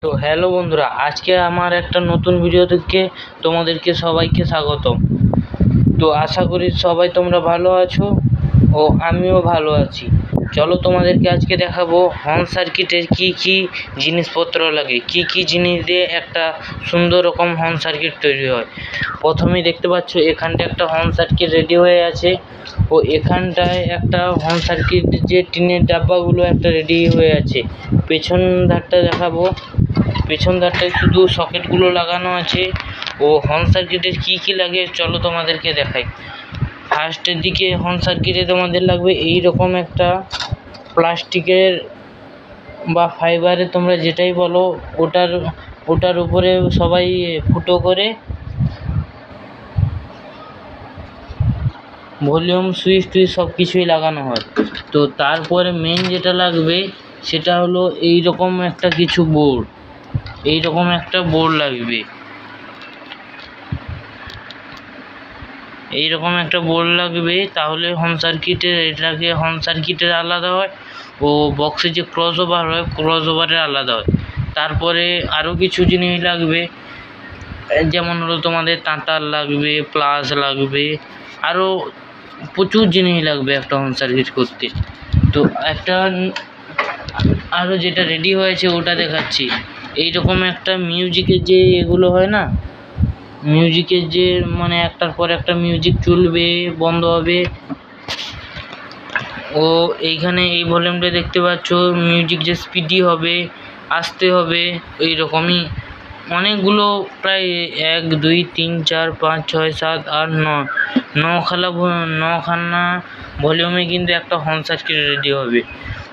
তো হ্যালো বন্ধুরা, আজকে আমার একটা নতুন ভিডিও থেকে তোমাদেরকে সবাইকে স্বাগতম। তো আশা করি সবাই তোমরা ভালো আছো ও আমিও ভালো আছি। চলো তোমাদেরকে আজকে দেখাবো হর্ন সার্কিটের কি জিনিসপত্র লাগে, কি জিনিস দিয়ে একটা সুন্দর রকম হর্ন সার্কিট তৈরি হয়। প্রথমেই দেখতে পাচ্ছ এখানটা একটা হর্ন সার্কিট রেডি হয়ে আছে ও এখানটায় একটা হর্ন সার্কিট যে টিনের ডাব্বাগুলো একটা রেডি হয়ে আছে। পেছন ধারটা দেখাবো, পেছন ধারটায় শুধু সকেটগুলো লাগানো আছে ও হর্ন সার্কিটের কি লাগে চলো তোমাদেরকে দেখাই। ফার্স্টের দিকে হর্ন সার্কিটে তোমাদের লাগবে এই রকম একটা প্লাস্টিকের বা ফাইবারে, তোমরা যেটাই বলো, ওটার উপরে সবাই ফুটো করে ভলিউম সুইচ টুইচ সব কিছুই লাগানো হয়। তো তারপরে মেন যেটা লাগবে সেটা হলো এই রকম একটা কিছু বোর্ড, এই রকম একটা বোর্ড লাগবে, এইরকম একটা বোর্ড লাগবে। তাহলে হোম সার্কিটের এটাকে হোম সার্কিটের আলাদা হয় ও বক্সে যে ক্রস ওভার হয় ক্রস ওভারের আলাদা হয়। তারপরে আরও কিছু জিনিস লাগবে, যেমন হলো তোমাদের তাঁতার লাগবে, প্লাস লাগবে, আরও প্রচুর জিনিস লাগবে একটা হোম সার্কিট করতে। তো একটা আরও যেটা রেডি হয়েছে ওটা দেখাচ্ছি। এইরকম একটা মিউজিকের যে এগুলো হয় না, মিউজিকের যে মানে একটার পর একটা মিউজিক চলবে বন্ধ হবে, ও এইখানে এই ভলিউমটা দেখতে পাচ্ছ, মিউজিক যে স্পিডি হবে আসতে হবে, এই রকমই অনেকগুলো, প্রায় 1 2 3 4 5 6 7 8 9খানা ভলিউমে কিন্তু একটা হোম সার্কিট রেডি হবে।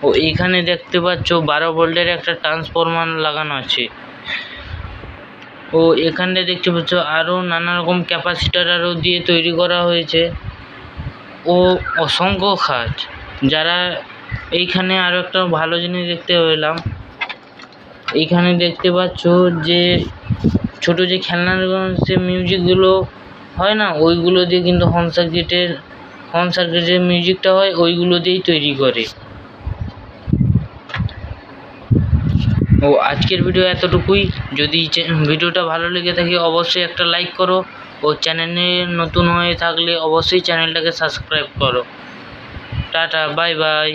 ও এইখানে দেখতে পাচ্ছ 12 ভোল্টের একটা ট্রান্সফরমার লাগানো আছে ও এখানটা দেখতে পাচ্ছ আরও নানা রকম ক্যাপাসিটার আরও দিয়ে তৈরি করা হয়েছে ও অসংখ্য কাজ। যারা এইখানে আরও একটা ভালো জিনিস দেখতে পেলাম, এইখানে দেখতে পাচ্ছ যে ছোট যে খেলনার যে মিউজিকগুলো হয় না, ওইগুলো দিয়ে কিন্তু হোম সার্কিটের মিউজিকটা হয়, ওইগুলো দিয়েই তৈরি করে। ও আজকের ভিডিও এতটুকুই। যদি ভিডিওটা ভালো লেগে থাকে অবশ্যই একটা লাইক করো ও চ্যানেলে নতুন হয়ে থাকলে অবশ্যই চ্যানেলটাকে সাবস্ক্রাইব করো। Tata, bye bye.